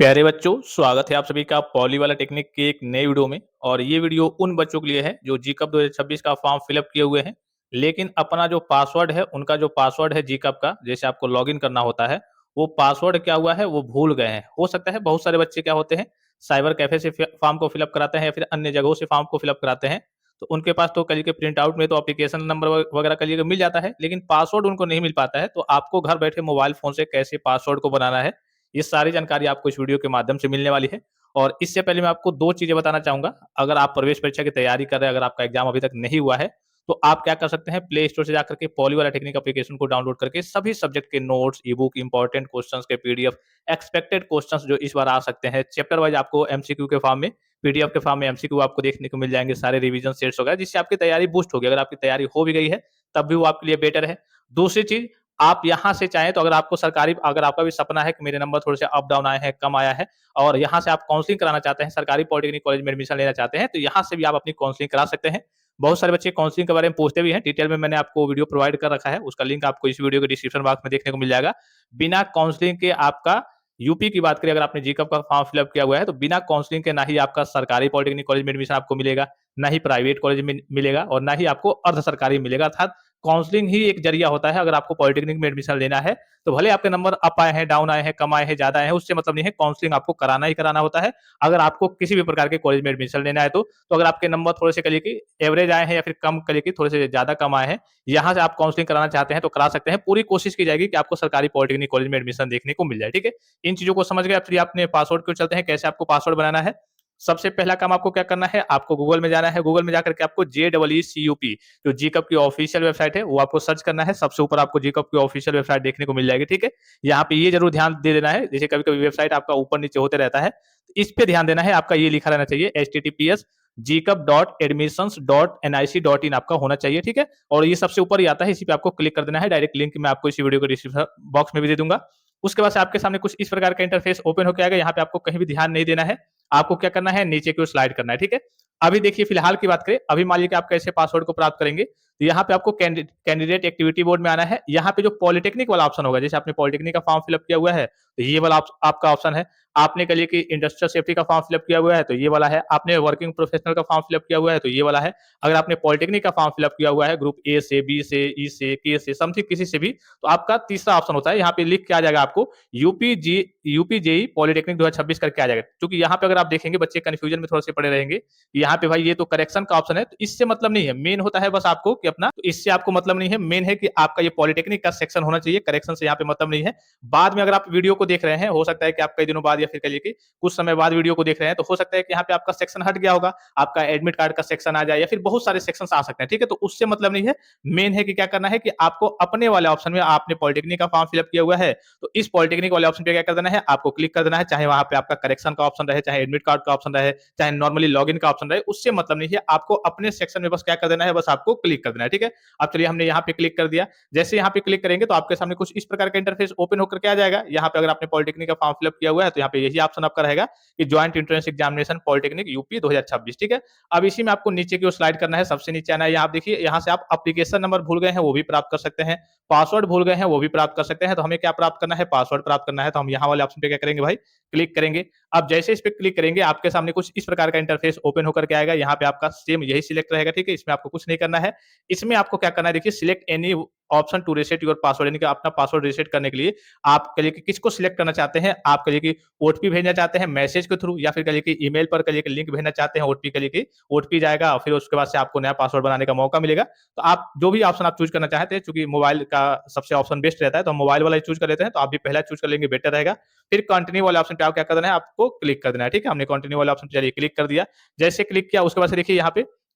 प्यारे बच्चों, स्वागत है आप सभी का पॉली वाला टेक्निक के एक नए वीडियो में। और ये वीडियो उन बच्चों के लिए है जो जीकअप 2026 का फॉर्म फिलअप किए हुए हैं, लेकिन अपना जो पासवर्ड है, उनका जो पासवर्ड है जीकअप का, जैसे आपको लॉगिन करना होता है, वो पासवर्ड क्या हुआ है वो भूल गए हैं। हो सकता है बहुत सारे बच्चे क्या होते हैं, साइबर कैफे से फॉर्म को फिलअप कराते हैं या फिर अन्य जगहों से फॉर्म को फिलअप कराते हैं। तो उनके पास तो कल के प्रिंट आउट में तो एप्लीकेशन नंबर वगैरह कल के मिल जाता है, लेकिन पासवर्ड उनको नहीं मिल पाता है। तो आपको घर बैठे मोबाइल फोन से कैसे पासवर्ड को बनाना है, ये सारी जानकारी आपको इस वीडियो के माध्यम से मिलने वाली है। और इससे पहले मैं आपको 2 चीज़ें बताना चाहूँगा। अगर आप प्रवेश परीक्षा की तैयारी कर रहे हैं, अगर आपका एग्ज़ाम अभी तक नहीं हुआ है, तो आप क्या कर सकते हैं, प्ले स्टोर से जाकर के पॉली वाला टेक्निक एप्लीकेशन को डाउनलोड करके सभी सब्जेक्ट के नोट्स, ई-बुक, इम्पोर्टेंट क्वेश्चंस के पीडीएफ, एक्सपेक्टेड क्वेश्चंस जो इस बार आ सकते हैं, चैप्टर वाइज़ आपको एमसीक्यू के फॉर्म में, पीडीएफ के फॉर्म में एमसीक्यू आपको देखने को मिल जाएँगे, सारे रिवीजन सेट्स वगैरह, जिससे आपकी तैयारी बूस्ट होगी। अगर आपकी तैयारी हो भी गई है, तब भी वो आपके लिए बेटर है। दूसरी चीज़, आप यहाँ से चाहें तो अगर आपका भी सपना है कि मेरे नंबर थोड़े से अप डाउन आए हैं, कम आया है और यहाँ से आप काउंसलिंग कराना चाहते हैं, सरकारी पॉलिटेक्निक कॉलेज में एडमिशन लेना चाहते हैं, तो यहाँ से भी आप अपनी काउंसलिंग करा सकते हैं। बहुत सारे बच्चे काउंसलिंग के बारे में पूछते भी हैं, डिटेल में मैंने आपको वीडियो प्रोवाइड कर रखा है, उसका लिंक आपको इस वीडियो के डिस्क्रिप्शन बॉक्स में देखने को मिल जाएगा। बिना काउंसलिंग के आपका यूपी की बात करें, अगर आपने जीकअप का फॉर्म फिल अप किया हुआ है, तो बिना काउंसलिंग के ना ही आपका सरकारी पॉलिटेक्निक कॉलेज में एडमिशन आपको मिलेगा, ना ही प्राइवेट कॉलेज में मिलेगा और ना ही आपको अर्ध सरकारी मिलेगा। अर्थात काउंसलिंग ही एक जरिया होता है। अगर आपको पॉलिटेक्निक में एडमिशन लेना है, तो भले आपके नंबर अप आए हैं, डाउन आए हैं, कम आए हैं, ज़्यादा आए हैं, उससे मतलब नहीं है। काउंसलिंग आपको कराना ही कराना होता है। अगर आपको किसी भी प्रकार के कॉलेज में एडमिशन लेना है तो अगर आपके नंबर थोड़े से कहिए कि एवरेज आए हैं या फिर कम कहिए कि थोड़े से ज़्यादा कम आए हैं, यहाँ से आप काउंसलिंग कराना चाहते हैं तो करा सकते हैं। पूरी कोशिश की जाएगी कि आपको सरकारी पॉलिटेक्निक कॉलेज में एडमिशन देखने को मिल जाए, ठीक है? इन चीज़ों को समझ गए, अब चलिए अपने पासवर्ड की ओर चलते हैं, कैसे आपको पासवर्ड बनाना है। सबसे पहला काम आपको क्या करना है, आपको गूगल में जाना है। गूगल में जाकर के आपको JEECUP जो जीकअप की ऑफिशियल वेबसाइट है, वो आपको सर्च करना है। सबसे ऊपर आपको जीकअप की ऑफिशियल वेबसाइट देखने को मिल जाएगी, ठीक है? यहाँ पे ये ज़रूर ध्यान दे देना है, जैसे कभी-कभी वेबसाइट आपका ऊपर-नीचे होते रहता है, तो इस पे ध्यान देना है। आपका ये लिखा रहना चाहिए https gcup.admissions.nic.in आपका होना चाहिए, ठीक है? और ये सबसे ऊपर ही आता है, इसी पे आपको क्लिक कर देना है। डायरेक्ट लिंक मैं आपको इसी वीडियो के डिस्क्रिप्शन बॉक्स में भी दे दूँगा। उसके बाद से आपके सामने कुछ इस प्रकार का इंटरफेस ओपन होके आएगा। यहाँ पे आपको कहीं भी ध्यान नहीं देना है। आपको क्या करना है, नीचे की ओर स्लाइड करना है, ठीक है? अभी देखिए फिलहाल की बात करें, अभी मान लीजिए कि आप कैसे पासवर्ड को प्राप्त करेंगे, तो यहाँ पे आपको कैंडिडेट एक्टिविटी बोर्ड में आना है। यहाँ पे जो पॉलिटेक्निक वाला ऑप्शन होगा, जैसे आपने पॉलिटेक्निक का फॉर्म फिल अप किया हुआ है, तो ये वाला आपका ऑप्शन है। आपने कह लिए कि इंडस्ट्रियल सेफ्टी का फॉर्म फिल अप किया हुआ है, तो ये वाला है। आपने वर्किंग प्रोफेशनल का फॉर्म फिल अप किया हुआ है, तो ये वाला है। अगर आपने पॉलिटेक्निक का फॉर्म फिल अप किया हुआ है, ग्रुप ए से, बी से, ई से, के से, समथिंग किसी से भी, तो आपका तीसरा ऑप्शन होता है। यहाँ पे लिख के आ जाएगा आपको यूपी जेई पॉलिटेक्निक 2026 करके आ जाएगा। क्योंकि यहाँ पे अगर आप देखेंगे बच्चे कंफ्यूजन में थोड़े से पड़े रहेंगे। यहाँ पे भाई ये तो करेक्शन का ऑप्शन है, तो इससे मतलब नहीं है। मेन होता है बस आपको कि अपना, तो इससे आपको मतलब नहीं है। मेन है कि आपका ये पॉलिटेक्निक का सेक्शन होना चाहिए, करेक्शन से यहाँ पे मतलब नहीं है। बाद में अगर आप वीडियो को देख रहे हैं, हो सकता है कि आप कई दिनों बाद या फिर कहिए कि कुछ समय बाद वीडियो को देख रहे हैं, तो हो सकता है कि यहाँ पे आपका सेक्शन हट गया होगा, आपका एडमिट कार्ड का सेक्शन आ जाए या फिर बहुत सारे सेक्शन आ सकते हैं, ठीक है? तो उससे मतलब नहीं है। मेन है कि क्या करना है कि आपको अपने वाले ऑप्शन में, आपने पॉलिटेक्निक का फॉर्म फिलअप किया हुआ है, तो इस पॉलिटेक्निक वाले ऑप्शन पे क्या कर देना है, आपको क्लिक कर देना है। चाहे वहां पे आपका करेक्शन का ऑप्शन रहे, चाहे एडमिट कार्ड का ऑप्शन रहे, चाहे नॉर्मली लॉगिन का ऑप्शन रहे, उससे मतलब नहीं है। आपको अपने सेक्शन में बस क्या कर देना है, बस आपको क्लिक कर देना है, ठीक है? अब चलिए हमने यहाँ पे क्लिक कर दिया। जैसे यहाँ पे क्लिक करेंगे तो आपके सामने कुछ इस प्रकार का इंटरफेस ओपन होकर के आ जाएगा। यहाँ पे अगर आपने पॉलिटेक्निक का फॉर्म फिलअप किया हुआ है, तो यहाँ पे यही ऑप्शन आपका रहेगा कि joint entrance examination polytechnic UP 2026, ठीक है? अब इसी में आपको नीचे की ओर स्लाइड करना है, सबसे नीचे आना है। यहाँ आप देखिए, यहाँ से आप एप्लीकेशन नंबर भूल गए हैं वो भी प्राप्त कर सकते हैं, पासवर्ड भूल गए हैं वो भी प्राप्त कर सकते हैं। तो हमें क्या प्राप्त करना है, पासवर्ड प्राप्त करना है। तो हम यहाँ वाले ऑप्शन पे क्या करेंगे भाई, क्लिक करेंगे। अब जैसे इस पे क्लिक करेंगे, आपके सामने कुछ इस प्रकार का इंटरफेस ओपन होकर के आएगा। यहाँ पे आपका सेम यही सिलेक्ट रहेगा, ठीक है? इसमें आपको कुछ नहीं करना है। इसमें आपको क्या करना है, देखिए, select any option to reset your password, यानी कि अपना पासवर्ड रीसेट करने के लिए आप कहिए कि किसको सिलेक्ट करना चाहते हैं। आप कहिए कि ओटीपी भेजना चाहते हैं मैसेज के थ्रू, या फिर कहिए कि ईमेल पर कहिए कि लिंक भेजना चाहते हैं, ओटीपी कहिए कि ओटीपी जाएगा और फिर उसके बाद से आपको नया पासवर्ड बनाने का मौका मिलेगा। तो आप जो भी ऑप्शन आप चूज करना चाहते हैं, चूंकि मोबाइल का सबसे ऑप्शन बेस्ट रहता है, तो हम मोबाइल वाला ही चूज कर लेते हैं। तो आप भी पहला चूज कर लेंगे, बेटर रहेगा। फिर कंटिन्यू वाले ऑप्शन पे आप क्या कर देना है, आपको क्लिक कर देना है, ठीक है? हमने कंटिन्यू वाले ऑप्शन पे चलिए क्लिक कर दिया। जैसे क्लिक किया उसके बाद से देखिए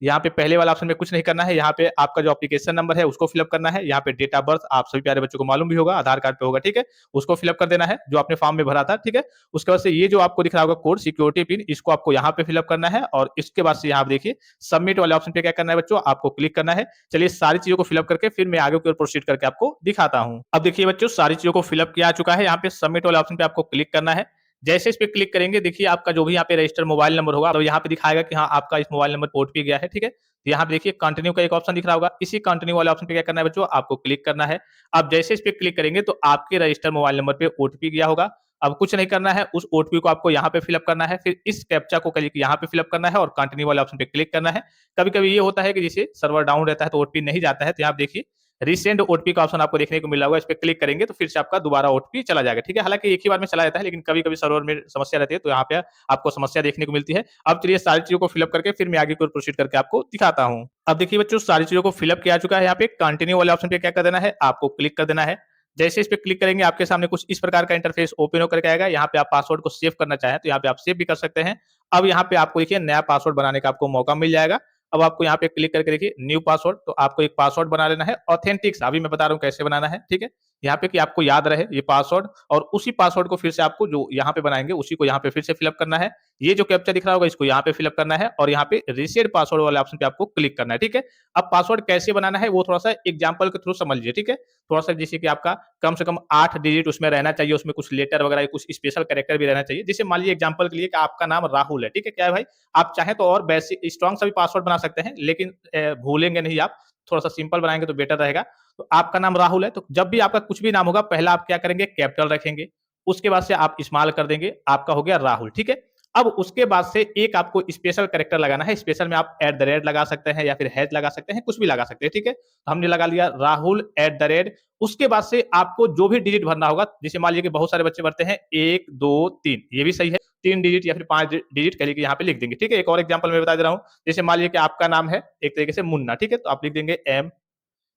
यहाँ पे पहले वाला ऑप्शन में कुछ नहीं करना है। यहाँ पे आपका जो एप्लीकेशन नंबर है उसको फिलअप करना है। यहाँ पे डेट ऑफ बर्थ आप सभी प्यारे बच्चों को मालूम भी होगा, आधार कार्ड पे होगा, ठीक है? उसको फिलअप कर देना है जो आपने फॉर्म में भरा था, ठीक है? उसके बाद से ये जो आपको दिख रहा होगा कोड, सिक्योरिटी पिन, इसको आपको यहाँ पे फिलअप करना है। और इसके बाद से यहाँ देखिए सबमिट वाले ऑप्शन पे क्या करना है बच्चों, आपको क्लिक करना है। चलिए सारी चीजों को फिलअप करके फिर मैं आगे की ओर प्रोसीड करके आपको दिखाता हूँ। अब देखिए बच्चों, सारी चीजों को फिलअप किया जा चुका है। यहाँ पे सबमिट वाले ऑप्शन पे आपको क्लिक करना है। जैसे इस पे क्लिक करेंगे, देखिए आपका जो भी यहाँ पे रजिस्टर मोबाइल नंबर होगा, तो यहाँ पे दिखाएगा कि हाँ आपका इस मोबाइल नंबर पे ओटीपी गया है, ठीक है? तो यहाँ पे देखिए कंटिन्यू का एक ऑप्शन दिख रहा होगा, इसी कंटिन्यू वाले ऑप्शन पे क्या करना है बच्चों, आपको क्लिक करना है। अब जैसे इस पे क्लिक करेंगे तो आपके रजिस्टर मोबाइल नंबर पे ओटीपी गया होगा। अब कुछ नहीं करना है, उस ओटीपी को आपको यहाँ पे फिलअप करना है, फिर इस कैप्चा को कलिक यहाँ पे फिलअप करना है और कंटिन्यू वाले ऑप्शन पे क्लिक करना है। कभी-कभी ये होता है कि जैसे सर्वर डाउन रहता है तो ओटीपी नहीं जाता है, तो यहाँ आप देखिए रीसेंड ओटीपी का ऑप्शन आपको देखने को मिला होगा, इस पे क्लिक करेंगे तो फिर से आपका दोबारा ओटीपी चला जाएगा, ठीक है? हालाँकि एक ही बार में चला जाता है, लेकिन कभी-कभी सर्वर में समस्या रहती है, तो यहाँ पे आपको समस्या देखने को मिलती है। अब चलिए सारी चीज़ों को फिलअप करके फिर मैं आगे को प्रोसीड करके आपको दिखाता हूँ। अब देखिए बच्चों, सारी चीज़ों को फिलअप किया जा चुका है, यहाँ पे कंटिन्यू वाले ऑप्शन पे क्या कर देना है, आपको क्लिक कर देना है। जैसे इस पे क्लिक करेंगे आपके सामने कुछ इस प्रकार का इंटरफेस ओपन होकर के आएगा। यहाँ पे आप पासवर्ड को सेव करना चाहें तो यहाँ पे आप सेव भी कर सकते हैं। अब यहाँ पे आपको देखिए नया पासवर्ड बनाने का आपको मौका मिल जाएगा। अब आपको यहाँ पे क्लिक करके देखिए न्यू पासवर्ड, तो आपको एक पासवर्ड बना लेना है ऑथेंटिक सा। अभी मैं बता रहा हूँ कैसे बनाना है, ठीक है? यहाँ पे कि आपको याद रहे ये पासवर्ड, और उसी पासवर्ड को फिर से आपको जो यहाँ पे बनाएँगे उसी को यहाँ पे फिर से फिलअप करना है। ये जो कैप्चा दिख रहा होगा इसको यहाँ पे फिलअप करना है और यहाँ पे रीसेट पासवर्ड वाले ऑप्शन पे आपको क्लिक करना है, ठीक है? अब पासवर्ड कैसे बनाना है वो थोड़ा-सा एग्जांपल के थ्रू समझ लीजिए, ठीक है? थोड़ा-सा जैसे कि आपका कम से कम 8 डिजिट उसमें रहना चाहिए, उसमें कुछ लेटर वगैरह कुछ स्पेशल कैरेक्टर भी रहना चाहिए। जैसे मान लीजिए एग्जांपल के लिए कि आपका नाम राहुल है, ठीक है? क्या है भाई, आप चाहें तो और बेसिक स्ट्रॉन्ग सा भी पासवर्ड बना सकते हैं, लेकिन भूलेंगे नहीं आप, थोड़ा-सा सिंपल बनाएँगे तो बेटर रहेगा। तो आपका नाम राहुल है, तो जब भी आपका कुछ भी नाम होगा, पहला आप क्या करेंगे, कैपिटल रखेंगे, उसके बाद से आप स्मॉल कर देंगे, आपका हो गया राहुल, ठीक है? अब उसके बाद से एक आपको स्पेशल कैरेक्टर लगाना है, स्पेशल में आप एट द रेट लगा सकते हैं या फिर हैश लगा सकते हैं, कुछ भी लगा सकते हैं, ठीक है? तो हमने लगा लिया राहुल एट द रेट, उसके बाद से आपको जो भी डिजिट भरना होगा, जैसे मान लीजिए कि बहुत सारे बच्चे भरते हैं 1, 2, 3, ये भी सही है, 3 डिजिट या फिर 5 डिजिट कह लीजिए यहाँ पे लिख देंगे, ठीक है? एक और एग्जांपल मैं बता दे रहा हूँ, जैसे मान लीजिए कि आपका नाम है एक तरीके से मुन्ना, ठीक है? तो आप लिख देंगे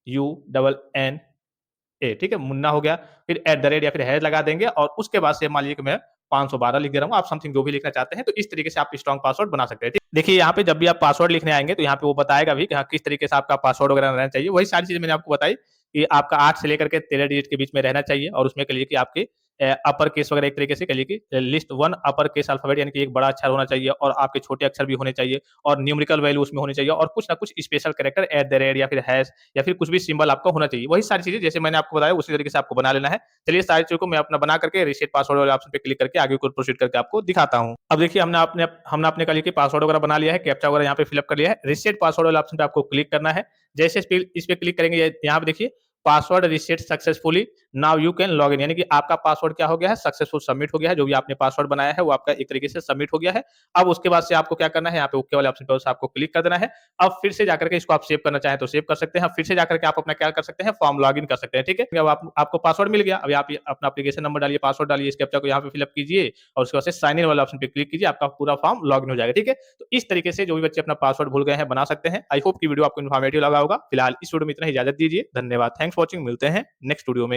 MUNNA, ठीक है? मुन्ना हो गया, फिर एट द रेट या फिर हैश लगा देंगे और उसके बाद से मान लीजिए कि मैं 512 लिख दे रहा हूँ, आप समथिंग जो भी लिखना चाहते हैं, तो इस तरीके से आप स्ट्रॉन्ग पासवर्ड बना सकते हैं, ठीक? देखिए यहाँ पे जब भी आप पासवर्ड लिखने आएँगे तो यहाँ पे वो बताएगा भी कि हाँ, किस तरीके से आपका पासवर्ड वगैरह रहना चाहिए। वही सारी चीज़ें मैंने आपको बताई कि आपका 8 से लेकर के 13 डिजिट के बीच में रहना चाहिए और उसमें कह लीजिए कि आपके अपर केस वगैरह एक तरीके से कह लीजिए कि लिस्ट 1 अपर केस अल्फाबेट यानी कि एक बड़ा अक्षर होना चाहिए और आपके छोटे अक्षर भी होने चाहिए और न्यूमेरिकल वैल्यू उसमें होनी चाहिए और कुछ ना कुछ special character at the rate या फिर हैश या फिर कुछ भी सिंबल आपका होना चाहिए। वही सारी चीज़ें जैसे मैंने आपको बताया उसी तरीके से आपको बना लेना है। चलिए सारी चीज़ों को मैं अपना बना करके रीसेट पासवर्ड वाले ऑप्शन पे क्लिक करके आगे को प्रोसीड करके आपको दिखाता हूँ। अब देखिए हमने अपने कह लीजिए कि पासवर्ड वगैरह बना लिया है, कैप्चा वगैरह यहाँ पे फिल अप कर लिया है। रीसेट पासवर्ड वाले ऑप्शन पे आपको क्लिक करना है। जैसे इस पे क्लिक करेंगे यहाँ पे देखिए password reset successfully, now you can log in, यानी कि आपका पासवर्ड क्या हो गया है, सक्सेसफुल सबमिट हो गया है। जो भी आपने पासवर्ड बनाया है वो आपका एक तरीके से सबमिट हो गया है। अब उसके बाद से आपको क्या करना है, यहाँ पे ओके वाले ऑप्शन पे बस आपको क्लिक कर देना है। अब फिर से जाकर के इसको आप सेव करना चाहें तो सेव कर सकते हैं। फिर से जाकर के आप अपना क्या कर सकते हैं, फॉर्म लॉगिन कर सकते हैं, ठीक है? अब आपको पासवर्ड मिल गया। अब आप अपना एप्लीकेशन नंबर डालिए, पासवर्ड डालिए, इस कैप्चा को यहाँ पे फिलअप कीजिए और उसके बाद से साइन इन वाले ऑप्शन पे क्लिक कीजिए, आपका पूरा फॉर्म लॉगिन हो जाएगा, ठीक है? तो इस तरीके से जो भी बच्चे अपना पासवर्ड भूल गए हैं बना सकते हैं। आई होप की वीडियो आपको इन्फॉर्मेटिव लगा होगा। फिलहाल इस वीडियो में इतना ही, इजाजत दीजिए। धन्यवाद, थैंक्स फॉर वॉचिंग। मिलते हैं नेक्स्ट वीडियो में।